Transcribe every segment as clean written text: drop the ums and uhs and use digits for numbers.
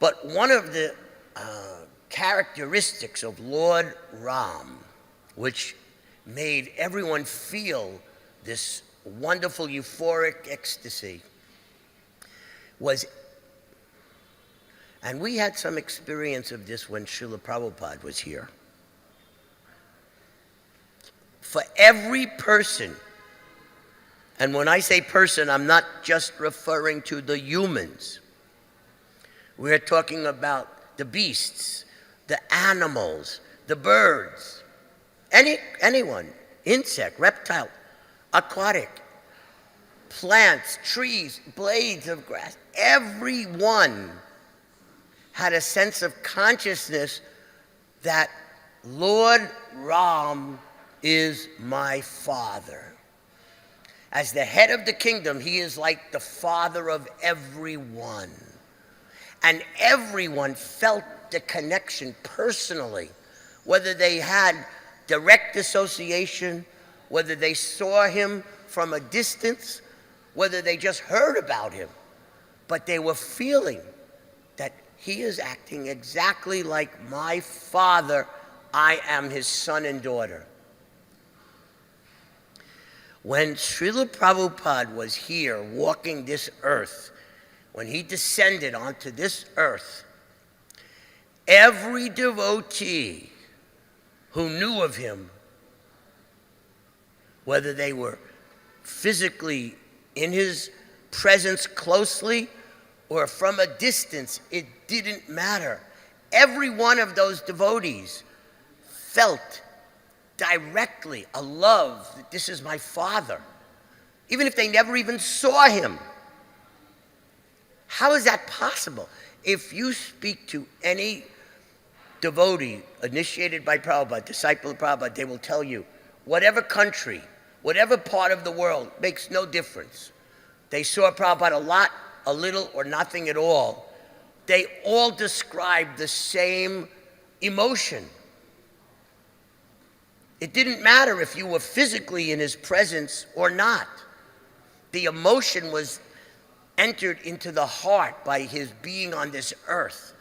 But one of the characteristics of Lord Ram, which made everyone feel this wonderful euphoric ecstasy, was, and we had some experience of this when Srila Prabhupada was here. For every person, and when I say person, I'm not just referring to the humans. We're talking about the beasts, the animals, the birds, anyone, insect, reptile, aquatic, plants, trees, blades of grass. Everyone had a sense of consciousness that Lord Ram is my father. As the head of the kingdom, he is like the father of everyone. And everyone felt the connection personally, whether they had direct association, whether they saw him from a distance, whether they just heard about him. But they were feeling that he is acting exactly like my father. I am his son and daughter. When Srila Prabhupada was here walking this earth, when he descended onto this earth, every devotee who knew of him, whether they were physically in his presence closely or from a distance, it didn't matter. Every one of those devotees felt directly a love that this is my father, even if they never even saw him. How is that possible? If you speak to any devotee initiated by Prabhupada, disciple of Prabhupada, they will tell you, whatever country, whatever part of the world, makes no difference. They saw Prabhupada a lot, a little, or nothing at all. They all described the same emotion. It didn't matter if you were physically in his presence or not. The emotion was entered into the heart by his being on this earth.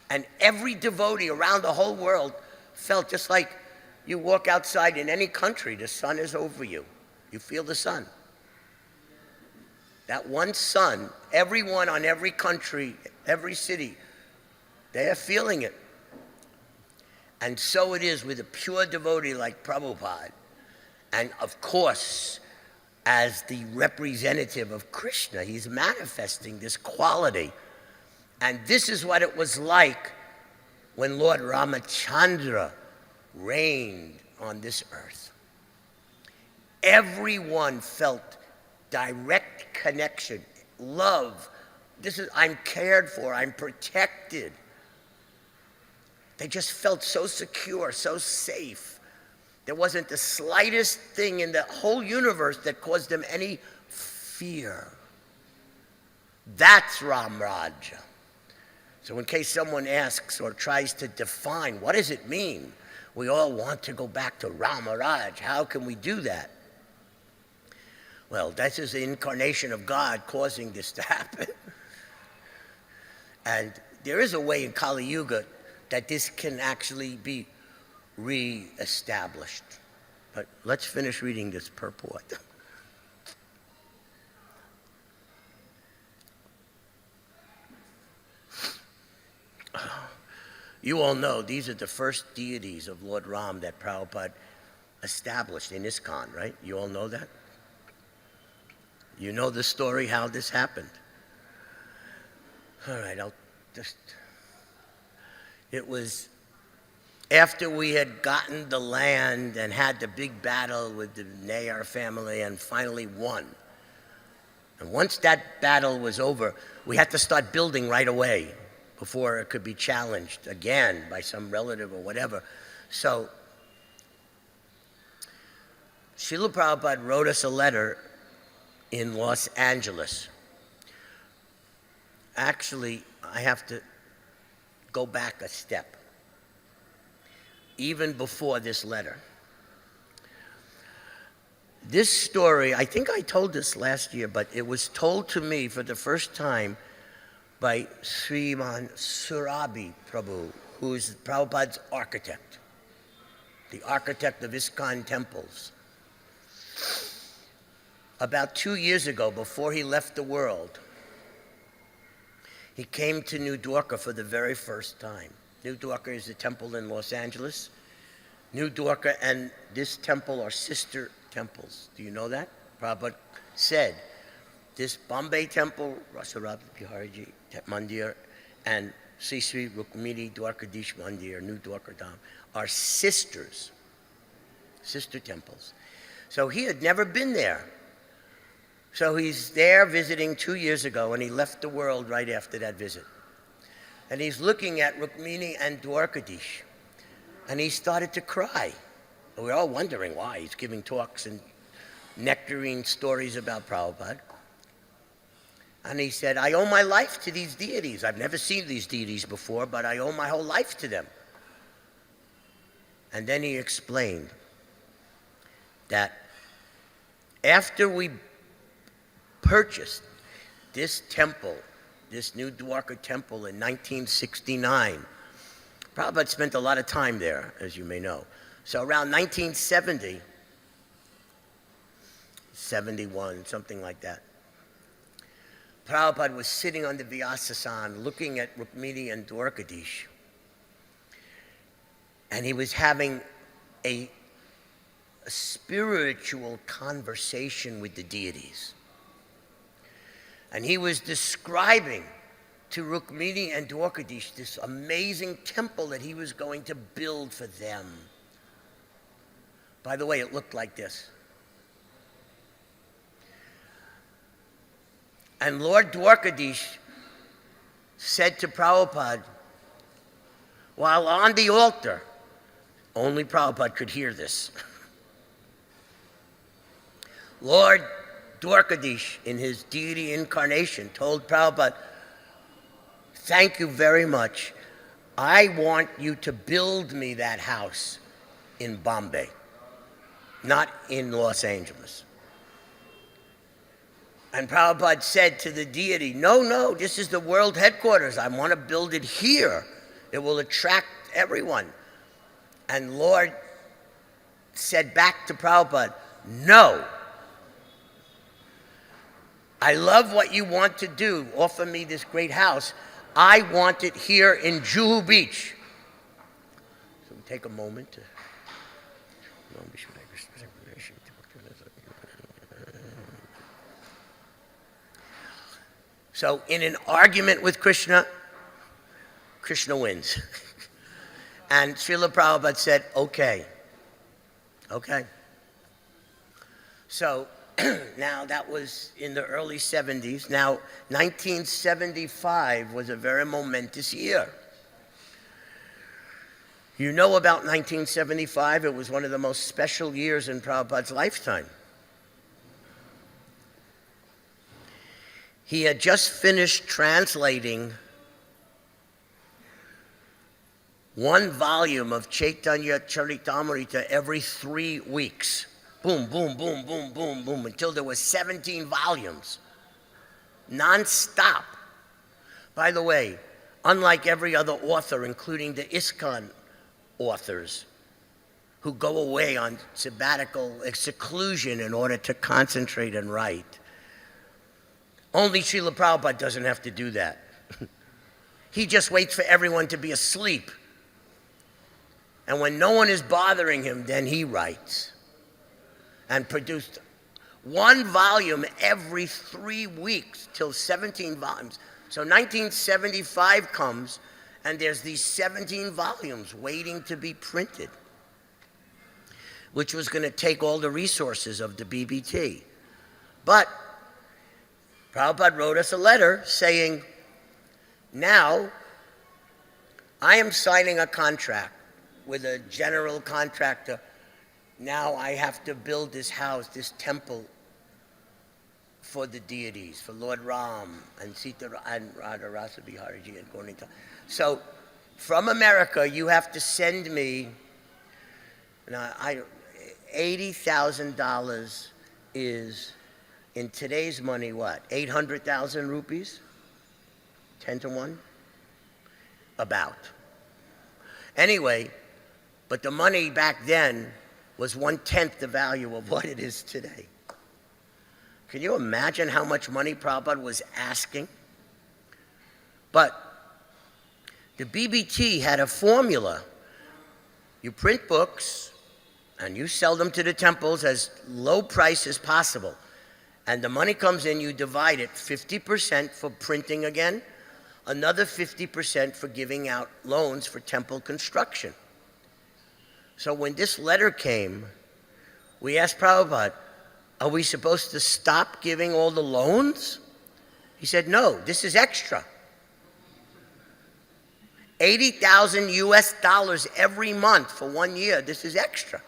And every devotee around the whole world felt just like you walk outside in any country, the sun is over you. You feel the sun. That one sun, everyone on every country, every city, they are feeling it. And so it is with a pure devotee like Prabhupada. And of course, as the representative of Krishna, he's manifesting this quality. And this is what it was like when Lord Ramachandra reigned on this earth. Everyone felt direct connection, love. I'm cared for, I'm protected. They just felt so secure, so safe. There wasn't the slightest thing in the whole universe that caused them any fear. That's Ram Raja. So in case someone asks or tries to define, what does it mean? We all want to go back to Ram Raj. How can we do that? Well, that is the incarnation of God causing this to happen. And there is a way in Kali Yuga that this can actually be re-established. But let's finish reading this purport. You all know these are the first deities of Lord Ram that Prabhupada established in ISKCON, right? You all know that? You know the story how this happened. All right, it was after we had gotten the land and had the big battle with the Nayar family and finally won. And once that battle was over, we had to start building right away before it could be challenged again by some relative or whatever. So Srila Prabhupada wrote us a letter in Los Angeles. Actually, I have to go back a step. Even before this letter. This story, I think I told this last year, but it was told to me for the first time by Sriman Surabi Prabhu, who is Prabhupada's architect, the architect of ISKCON temples. About 2 years ago, before he left the world, he came to New Dwarka for the very first time. New Dwarka is a temple in Los Angeles. New Dwarka and this temple are sister temples. Do you know that? Prabhupada said, this Bombay temple, Rasarab Biharji Mandir, and Sri Sri Rukmini Dwarkadish Mandir, New Dwarka Dham, are sisters, sister temples. So he had never been there. So he's there visiting 2 years ago, and he left the world right after that visit. And he's looking at Rukmini and Dwarkadish, and he started to cry. And we're all wondering why. He's giving talks and nectarine stories about Prabhupada. And he said, I owe my life to these deities. I've never seen these deities before, but I owe my whole life to them. And then he explained that after we purchased this temple, this New Dwarka temple in 1969, Prabhupada spent a lot of time there, as you may know. So around 1970, 71, something like that, Prabhupada was sitting on the Vyasasan looking at Rukmini and Dwarkadish, and he was having a spiritual conversation with the deities. And he was describing to Rukmini and Dwarkadish this amazing temple that he was going to build for them. By the way, it looked like this. And Lord Dwarkadish said to Prabhupada, while on the altar, only Prabhupada could hear this. Lord Dwarkadish, in his deity incarnation, told Prabhupada, thank you very much. I want you to build me that house in Bombay, not in Los Angeles. And Prabhupada said to the deity, no, this is the world headquarters. I want to build it here. It will attract everyone. And Lord said back to Prabhupada, no. I love what you want to do. Offer me this great house. I want it here in Juhu Beach. So we take a moment to... So in an argument with Krishna, Krishna wins. And Srila Prabhupada said, okay. So now that was in the early 70s. Now 1975 was a very momentous year. You know about 1975, it was one of the most special years in Prabhupada's lifetime. He had just finished translating one volume of Chaitanya Charitamrita every 3 weeks. Boom, boom, boom, boom, boom, boom, until there were 17 volumes, non-stop. By the way, unlike every other author, including the ISKCON authors, who go away on sabbatical seclusion in order to concentrate and write, only Srila Prabhupada doesn't have to do that. He just waits for everyone to be asleep. And when no one is bothering him, then he writes. And produced one volume every 3 weeks till 17 volumes. So 1975 comes, and there's these 17 volumes waiting to be printed, which was going to take all the resources of the BBT. But Prabhupada wrote us a letter saying, now I am signing a contract with a general contractor. Now I have to build this house, this temple for the deities, for Lord Ram and Sita and Radha Rasa Biharji and Gauranga. So from America, you have to send me, $80,000 is, in today's money, what, 800,000 rupees? 10 to 1? About. Anyway, but the money back then was 1/10 the value of what it is today. Can you imagine how much money Prabhupada was asking? But the BBT had a formula. You print books and you sell them to the temples as low price as possible. And the money comes in, you divide it 50% for printing again, another 50% for giving out loans for temple construction. So when this letter came, we asked Prabhupada, are we supposed to stop giving all the loans? He said, no, this is extra. 80,000 US dollars every month for 1 year, this is extra.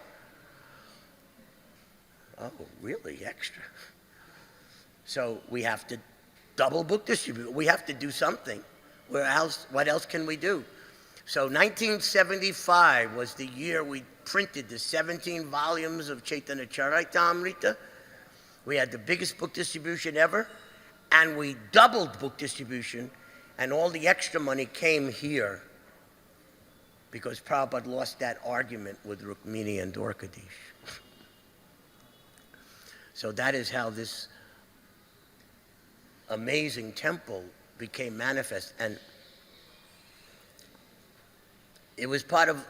Oh, really, extra? So we have to double book distribute. We have to do something. What else can we do? So 1975 was the year we printed the 17 volumes of Chaitanya Charitamrita. We had the biggest book distribution ever, and we doubled book distribution, and all the extra money came here because Prabhupada lost that argument with Rukmini and Dwarkadish. So that is how this amazing temple became manifest, and it was part of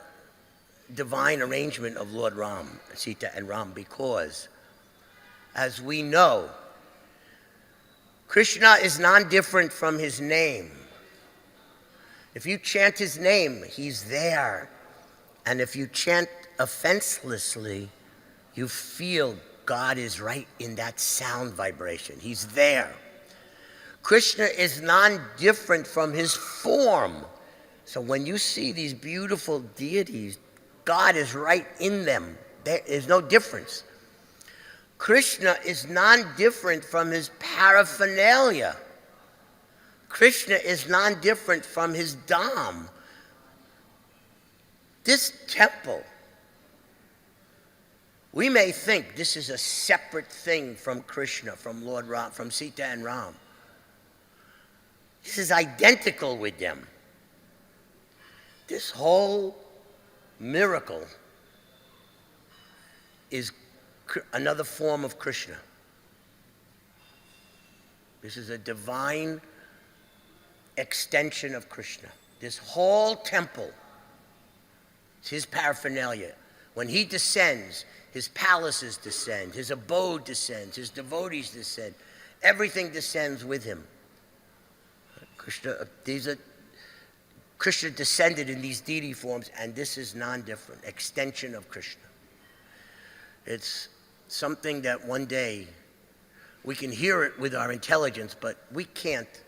divine arrangement of Lord Ram, Sita and Ram, because, as we know, Krishna is non-different from his name. If you chant his name, he's there. And if you chant offenselessly, you feel God is right in that sound vibration. He's there. Krishna is non-different from his form. So when you see these beautiful deities, God is right in them. There is no difference. Krishna is non-different from his paraphernalia. Krishna is non-different from his dham. This temple, we may think this is a separate thing from Krishna, from Lord Ram, from Sita and Ram. This is identical with them. This whole miracle is another form of Krishna. This is a divine extension of Krishna. This whole temple is his paraphernalia. When he descends, his palaces descend, his abode descends, his devotees descend. Everything descends with him. Krishna descended in these deity forms, and this is non-different, extension of Krishna. It's something that one day we can hear it with our intelligence, but we can't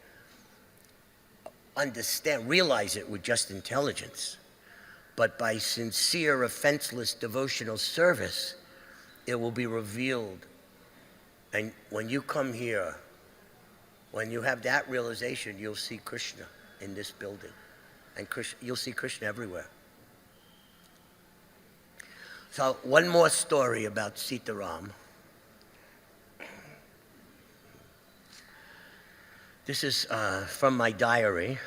realize it with just intelligence. But by sincere, offenseless, devotional service, it will be revealed. And when you come here, when you have that realization, you'll see Krishna in this building. And you'll see Krishna everywhere. So one more story about Sitaram. This is from my diary.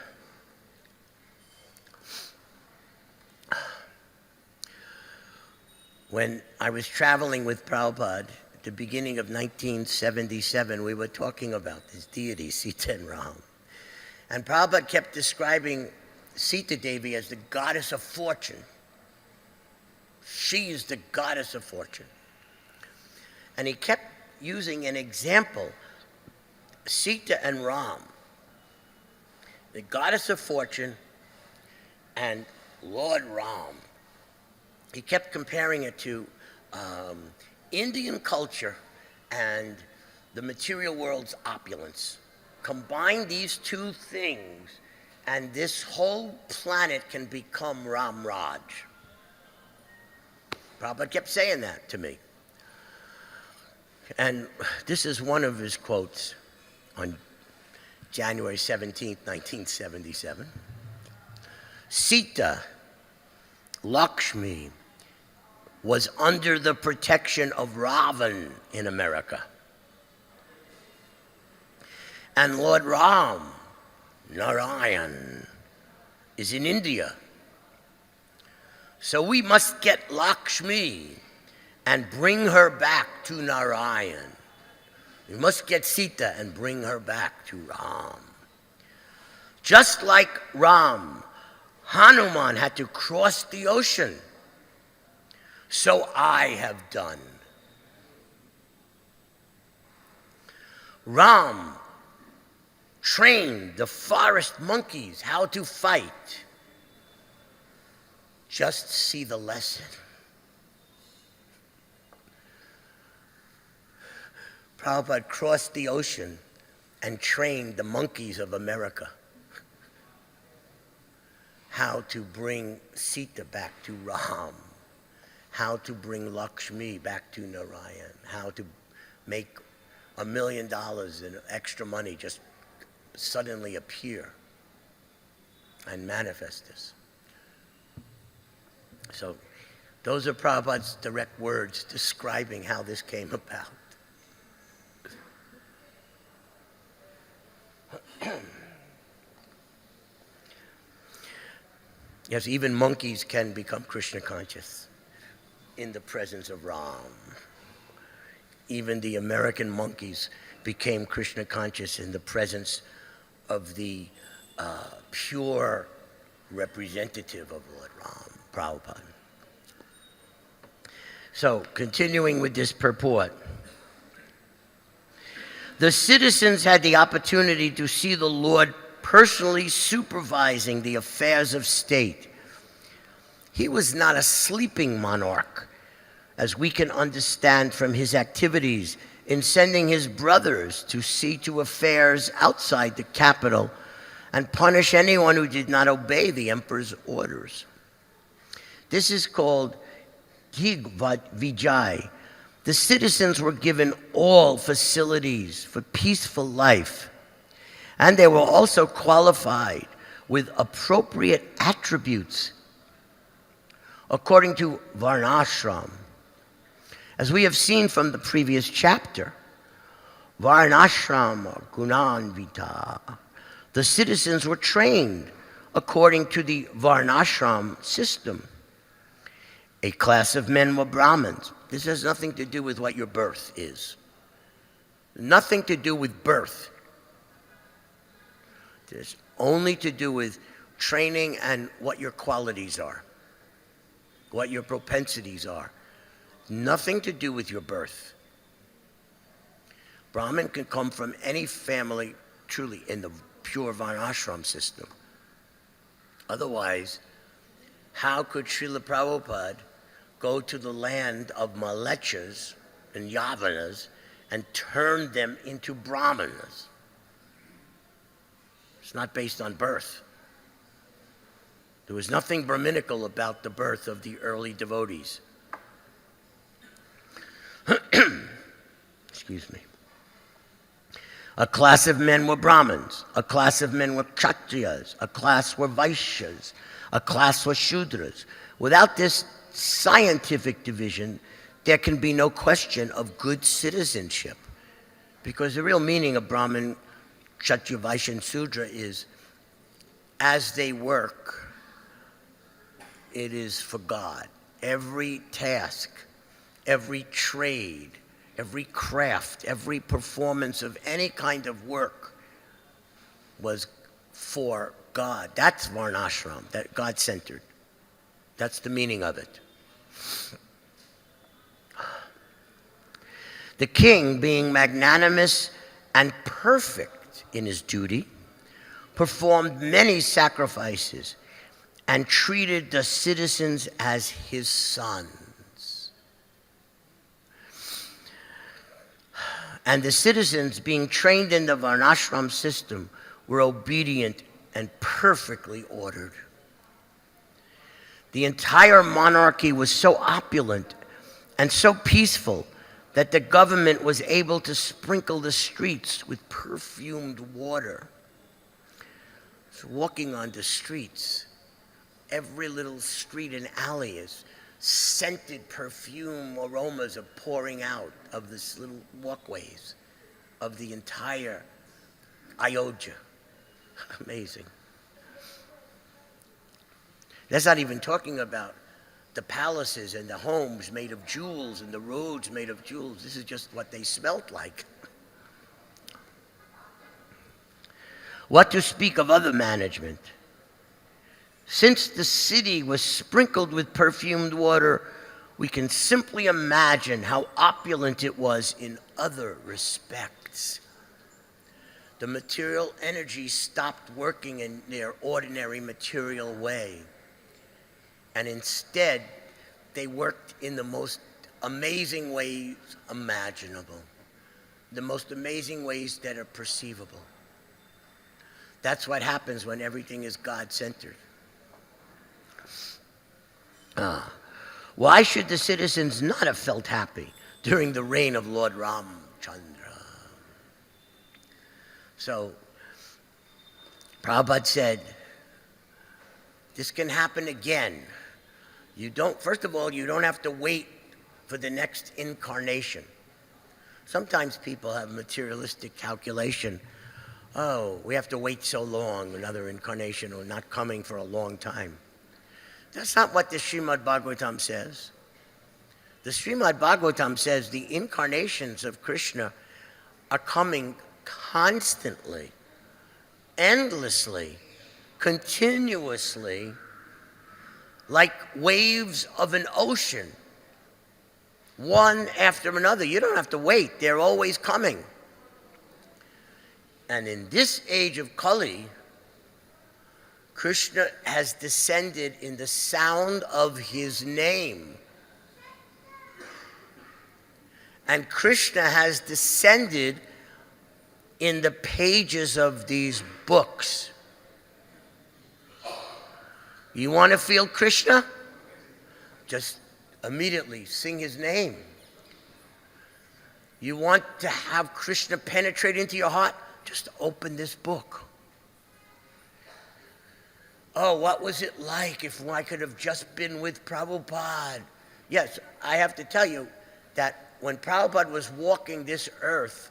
When I was traveling with Prabhupada at the beginning of 1977, we were talking about this deity, Sita and Ram. And Prabhupada kept describing Sita Devi as the goddess of fortune. She is the goddess of fortune. And he kept using an example, Sita and Ram, the goddess of fortune and Lord Ram. He kept comparing it to Indian culture and the material world's opulence. Combine these two things, and this whole planet can become Ram Raj. Prabhupada kept saying that to me. And this is one of his quotes on January 17th, 1977. Sita, Lakshmi, was under the protection of Ravan in America. And Lord Ram Narayan is in India. So we must get Lakshmi and bring her back to Narayan. We must get Sita and bring her back to Ram. Just like Ram, Hanuman had to cross the ocean. So I have done. Ram trained the forest monkeys how to fight. Just see the lesson. Prabhupada crossed the ocean and trained the monkeys of America how to bring Sita back to Ram, how to bring Lakshmi back to Narayan, how to make $1 million in extra money just suddenly appear and manifest this. So those are Prabhupada's direct words describing how this came about. Yes, even monkeys can become Krishna conscious in the presence of Ram. Even the American monkeys became Krishna conscious in the presence of the pure representative of Lord Ram, Prabhupada. So, continuing with this purport. The citizens had the opportunity to see the Lord personally supervising the affairs of state. He was not a sleeping monarch, as we can understand from his activities in sending his brothers to see to affairs outside the capital and punish anyone who did not obey the emperor's orders. This is called Higvat Vijay. The citizens were given all facilities for peaceful life, and they were also qualified with appropriate attributes according to Varnashram. As we have seen from the previous chapter, Varnashram or Gunanvita, the citizens were trained according to the Varnashram system. A class of men were Brahmins. This has nothing to do with what your birth is. Nothing to do with birth. It's only to do with training and what your qualities are, what your propensities are. Nothing to do with your birth. Brahmin can come from any family, truly, in the pure Varnashram system. Otherwise, how could Srila Prabhupada go to the land of Malechas and Yavanas and turn them into Brahmanas? It's not based on birth. There was nothing Brahminical about the birth of the early devotees. Excuse me. A class of men were Brahmins. A class of men were Kshatriyas. A class were Vaishyas. A class were Shudras. Without this scientific division, there can be no question of good citizenship. Because the real meaning of Brahmin, Kshatriya, Vaishya, and Sudra is, as they work, it is for God. Every task, every trade, every craft, every performance of any kind of work was for God. That's Varnashram, that God-centered. That's the meaning of it. The king, being magnanimous and perfect in his duty, performed many sacrifices and treated the citizens as his sons. And the citizens, being trained in the Varnashram system, were obedient and perfectly ordered. The entire monarchy was so opulent and so peaceful that the government was able to sprinkle the streets with perfumed water. So walking on the streets, every little street and alley is scented perfume aromas are pouring out of this little walkways of the entire Ayodhya. Amazing. That's not even talking about the palaces and the homes made of jewels and the roads made of jewels. This is just what they smelt like. What to speak of other management? Since the city was sprinkled with perfumed water, we can simply imagine how opulent it was in other respects. The material energy stopped working in their ordinary material way, and instead they worked in the most amazing ways imaginable, the most amazing ways that are perceivable. That's what happens when everything is God-centered. Why should the citizens not have felt happy during the reign of Lord Ramchandra? So, Prabhupada said, this can happen again. First of all, you don't have to wait for the next incarnation. Sometimes people have materialistic calculation. Oh, we have to wait so long, another incarnation, or not coming for a long time. That's not what the Srimad Bhagavatam says. The Srimad Bhagavatam says the incarnations of Krishna are coming constantly, endlessly, continuously, like waves of an ocean, one after another. You don't have to wait. They're always coming. And in this age of Kali, Krishna has descended in the sound of his name. And Krishna has descended in the pages of these books. You want to feel Krishna? Just immediately sing his name. You want to have Krishna penetrate into your heart? Just open this book. Oh, what was it like if I could have just been with Prabhupada? Yes, I have to tell you that when Prabhupada was walking this earth,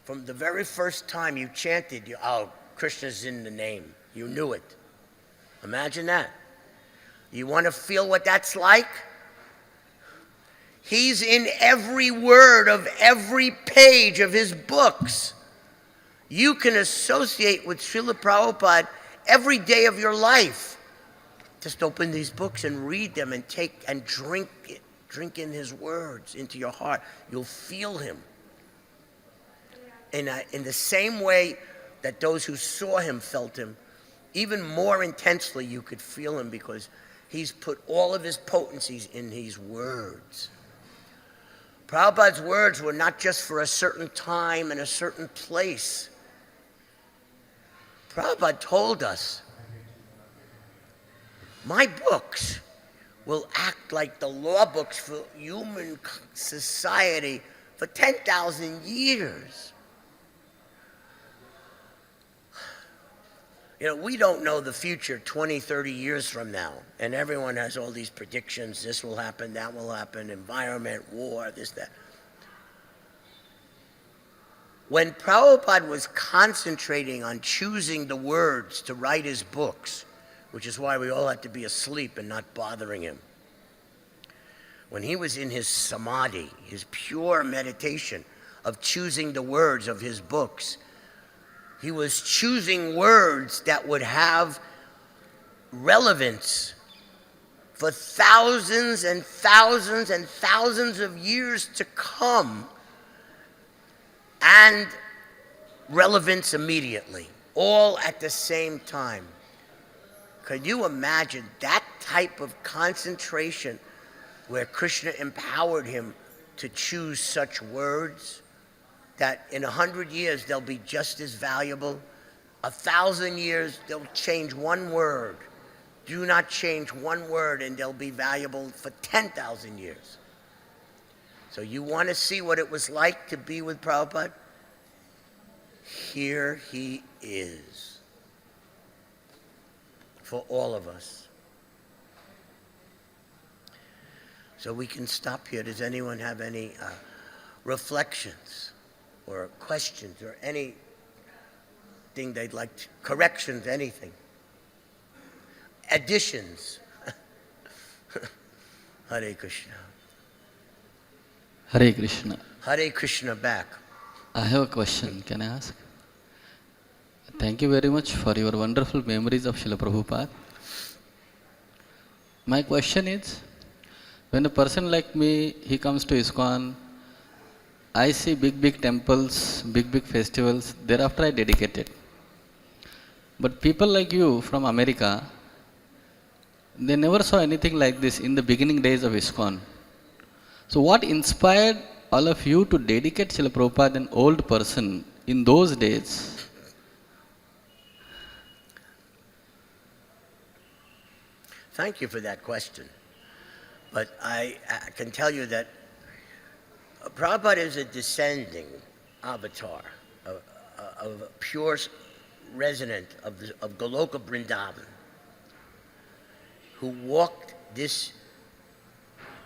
from the very first time you chanted, oh, Krishna's in the name. You knew it. Imagine that. You want to feel what that's like? He's in every word of every page of his books. You can associate with Srila Prabhupada every day of your life. Just open these books and read them and drink in his words into your heart. You'll feel him. In the same way that those who saw him felt him, even more intensely you could feel him, because he's put all of his potencies in these words. Prabhupada's words were not just for a certain time and a certain place. Prabhupada told us, my books will act like the law books for human society for 10,000 years. You know, we don't know the future 20, 30 years from now. And everyone has all these predictions. This will happen, that will happen, environment, war, this, that. When Prabhupada was concentrating on choosing the words to write his books, which is why we all had to be asleep and not bothering him, when he was in his samadhi, his pure meditation of choosing the words of his books, he was choosing words that would have relevance for thousands and thousands and thousands of years to come, and relevance immediately, all at the same time. Could you imagine that type of concentration where Krishna empowered him to choose such words that in 100 years they'll be just as valuable? 1,000 years, they'll change one word. Do not change one word and they'll be valuable for 10,000 years. So you want to see what it was like to be with Prabhupada? Here he is for all of us. So we can stop here. Does anyone have any reflections or questions or anything anything they'd like, corrections, anything. Additions. Hare Krishna. Hare Krishna. Hare Krishna back. I have a question, can I ask? Thank you very much for your wonderful memories of Srila Prabhupada. My question is, when a person like me, he comes to ISKCON, I see big temples, big festivals, thereafter I dedicate it. But people like you from America, they never saw anything like this in the beginning days of ISKCON. So what inspired all of you to dedicate Srila Prabhupada, an old person, in those days? Thank you for that question. But I can tell you that Prabhupada is a descending avatar, a pure resident of Goloka Vrindavan, who walked this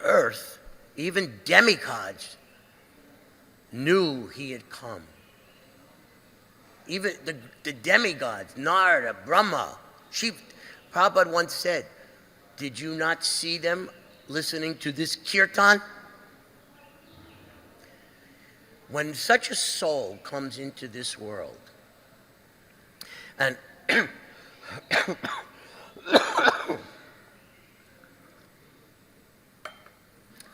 earth. Even demigods knew he had come. Even the demigods, Narada, Brahma, Prabhupada once said, did you not see them listening to this kirtan? When such a soul comes into this world, and you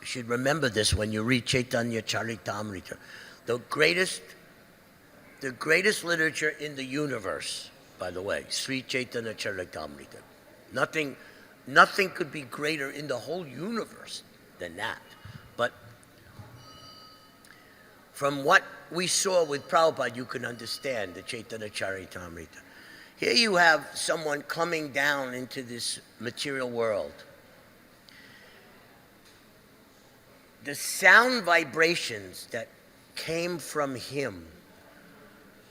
should remember this when you read Chaitanya Charitamrita, the greatest literature in the universe, by the way, Sri Chaitanya Charitamrita. Nothing could be greater in the whole universe than that. But from what we saw with Prabhupada, you can understand the Chaitanya Charitamrita. Here you have someone coming down into this material world. The sound vibrations that came from him,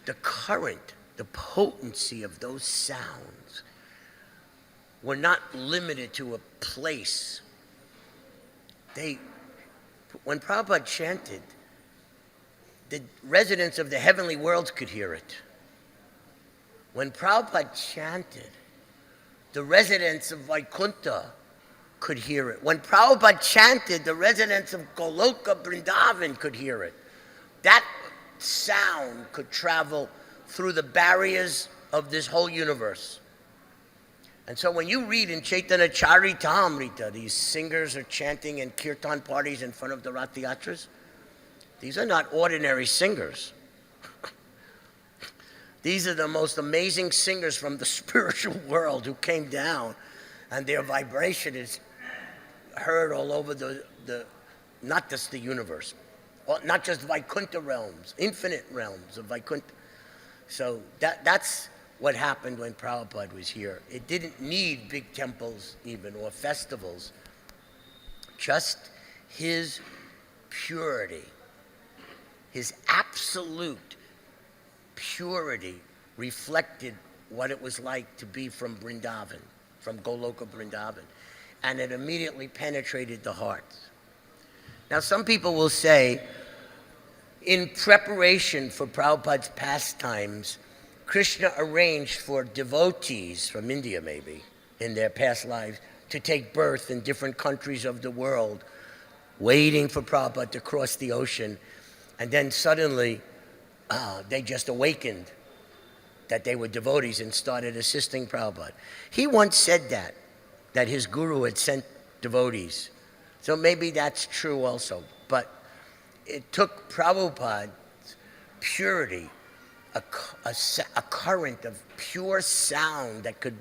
the current, the potency of those sounds, were not limited to a place. When Prabhupada chanted, the residents of the heavenly worlds could hear it. When Prabhupada chanted, the residents of Vaikuntha could hear it. When Prabhupada chanted, the residents of Goloka Vrindavan could hear it. That sound could travel through the barriers of this whole universe. And so when you read in Chaitanya Charitamrita, these singers are chanting in kirtan parties in front of the Rath Yatras. These are not ordinary singers. These are the most amazing singers from the spiritual world who came down, and their vibration is heard all over the not just the universe, not just Vaikuntha realms, infinite realms of Vaikuntha. So that's what happened when Prabhupada was here. It didn't need big temples even or festivals. Just his purity, his absolute purity reflected what it was like to be from Vrindavan, from Goloka Vrindavan. And it immediately penetrated the hearts. Now some people will say, in preparation for Prabhupada's pastimes, Krishna arranged for devotees from India maybe, in their past lives, to take birth in different countries of the world, waiting for Prabhupada to cross the ocean, and then suddenly they just awakened that they were devotees and started assisting Prabhupada. He once said that his guru had sent devotees. So maybe that's true also. But it took Prabhupada's purity, a current of pure sound that could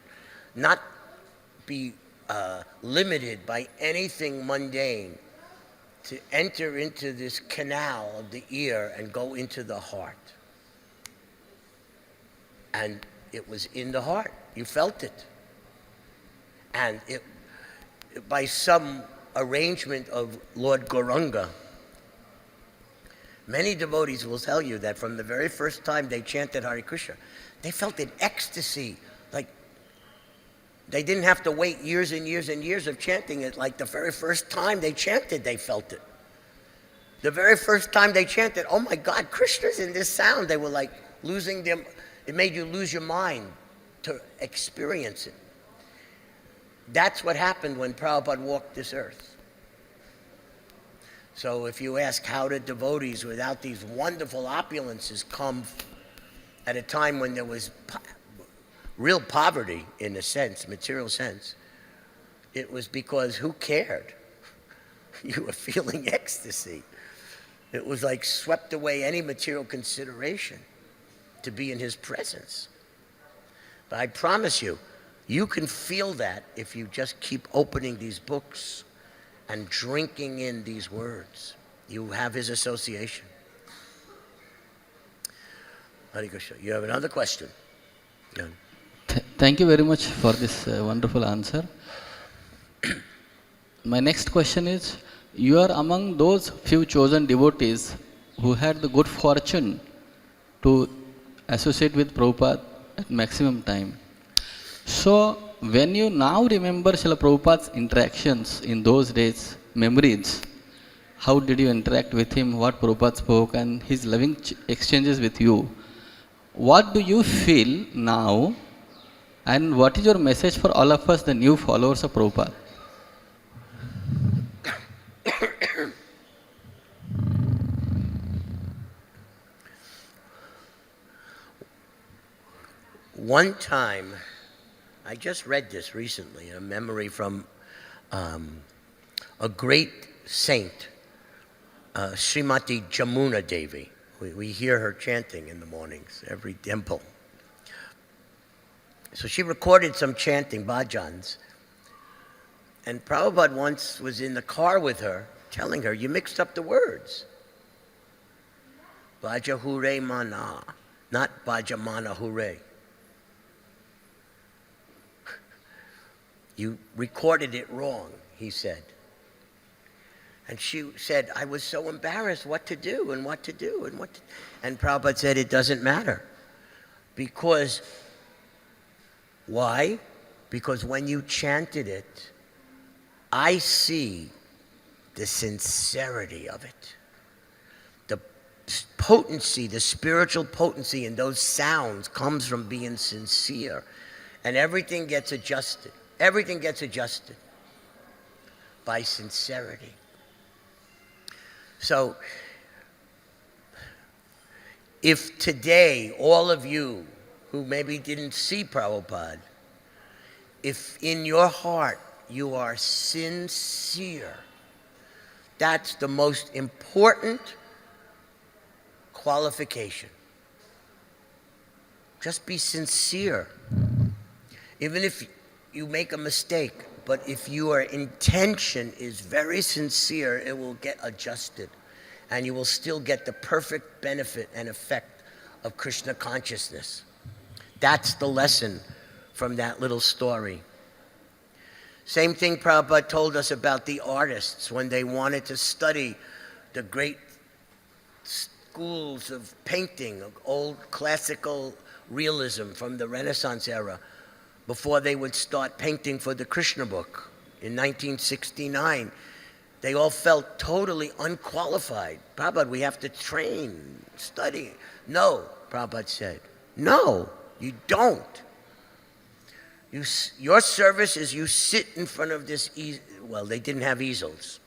not be limited by anything mundane, to enter into this canal of the ear and go into the heart. And it was in the heart. You felt it. And by some arrangement of Lord Gauranga, many devotees will tell you that from the very first time they chanted Hare Krishna, they felt an ecstasy. Like they didn't have to wait years and years and years of chanting it. Like the very first time they chanted, they felt it. The very first time they chanted, oh my God, Krishna's in this sound. They were like losing them It made you lose your mind to experience it. That's what happened when Prabhupada walked this earth. So if you ask how did devotees without these wonderful opulences come at a time when there was real poverty in a sense, material sense, it was because who cared? You were feeling ecstasy. It was like swept away any material consideration to be in his presence. But I promise you, you can feel that if you just keep opening these books and drinking in these words. You have his association. Hare Krishna. You have another question? Yeah. Thank you very much for this wonderful answer. My next question is, you are among those few chosen devotees who had the good fortune to associate with Prabhupada at maximum time. So, when you now remember Srila Prabhupada's interactions in those days, memories, how did you interact with him, what Prabhupada spoke, and his loving exchanges with you, what do you feel now, and what is your message for all of us, the new followers of Prabhupada? One time, I just read this recently, a memory from a great saint, Srimati Jamuna Devi. We hear her chanting in the mornings, every temple. So she recorded some chanting, bhajans. And Prabhupada once was in the car with her, telling her, you mixed up the words. Bhaja Hure Mana, not Bhaja Mana Hure. You recorded it wrong, he said. And she said, I was so embarrassed what to do and what to do and what to... And Prabhupada said, it doesn't matter. Because, why? Because when you chanted it, I see the sincerity of it. The potency, the spiritual potency in those sounds comes from being sincere. And everything gets adjusted. Everything gets adjusted by sincerity. So, if today all of you who maybe didn't see Prabhupada, if in your heart you are sincere, that's the most important qualification. Just be sincere. Even if you make a mistake, but if your intention is very sincere, it will get adjusted, and you will still get the perfect benefit and effect of Krishna consciousness. That's the lesson from that little story. Same thing Prabhupada told us about the artists when they wanted to study the great schools of painting, of old classical realism from the Renaissance era, before they would start painting for the Krishna book in 1969. They all felt totally unqualified. Prabhupada, we have to train, study. No, Prabhupada said, no, you don't. Your service is you sit in front of this well, they didn't have easels.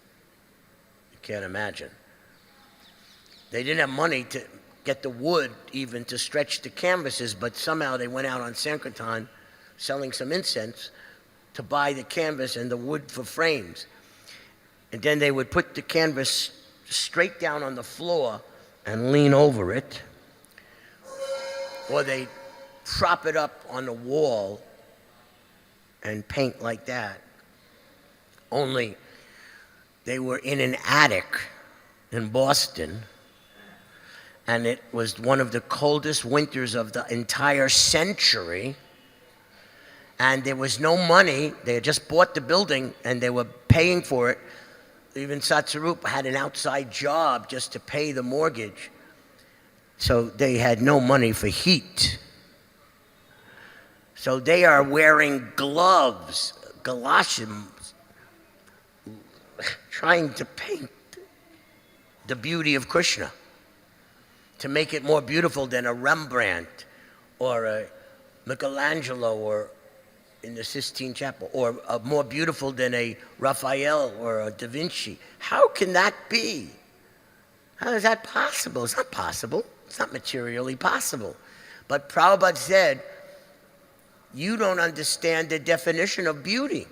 You can't imagine. They didn't have money to get the wood even to stretch the canvases, but somehow they went out on Sankirtan selling some incense to buy the canvas and the wood for frames. And then they would put the canvas straight down on the floor and lean over it. Or they prop it up on the wall and paint like that. Only they were in an attic in Boston, and it was one of the coldest winters of the entire century. And there was no money. They had just bought the building and they were paying for it. Even Satsarup had an outside job just to pay the mortgage. So they had no money for heat. So they are wearing gloves, galoshes, trying to paint the beauty of Krishna, to make it more beautiful than a Rembrandt or a Michelangelo, or in the Sistine Chapel, or more beautiful than a Raphael or a Da Vinci. How can that be? How is that possible? It's not possible. It's not materially possible. But Prabhupada said, you don't understand the definition of beauty.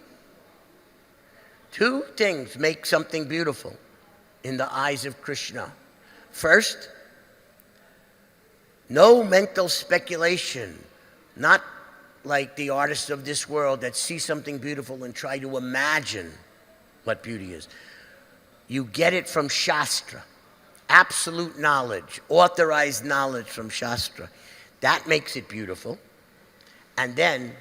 Two things make something beautiful in the eyes of Krishna. First, no mental speculation, not like the artists of this world that see something beautiful and try to imagine what beauty is. You get it from Shastra, absolute knowledge, authorized knowledge from Shastra. That makes it beautiful. And then,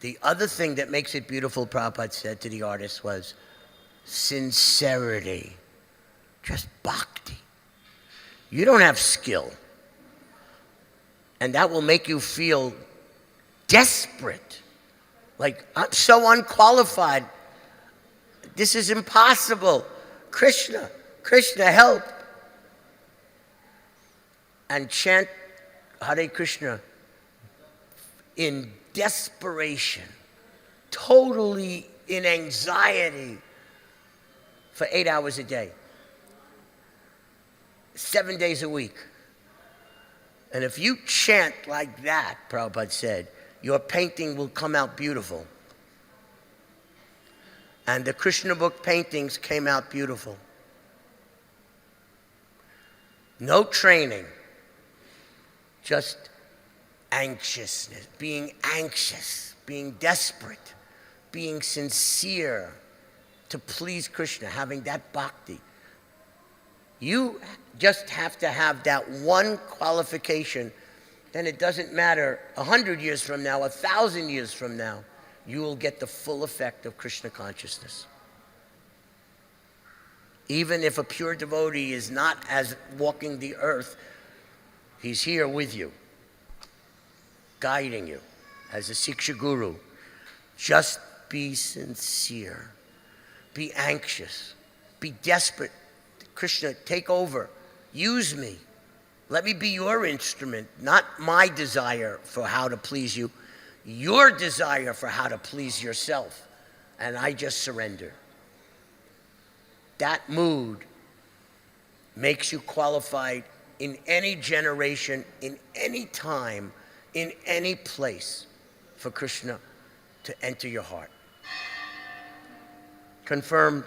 the other thing that makes it beautiful, Prabhupada said to the artist, was sincerity, just bhakti. You don't have skill. And that will make you feel desperate. Like, I'm so unqualified. This is impossible. Krishna, Krishna, help. And chant Hare Krishna in desperation, totally in anxiety for 8 hours a day, 7 days a week. And if you chant like that, Prabhupada said, your painting will come out beautiful. And the Krishna book paintings came out beautiful. No training, just anxiousness, being anxious, being desperate, being sincere to please Krishna, having that bhakti. You just have to have that one qualification, then it doesn't matter 100 years from now, 1,000 years from now, you will get the full effect of Krishna consciousness. Even if a pure devotee is not as walking the earth, he's here with you, guiding you as a Siksha Guru. Just be sincere, be anxious, be desperate. Krishna, take over, use me. Let me be your instrument, not my desire for how to please you, your desire for how to please yourself. And I just surrender. That mood makes you qualified in any generation, in any time, in any place for Krishna to enter your heart. Confirmed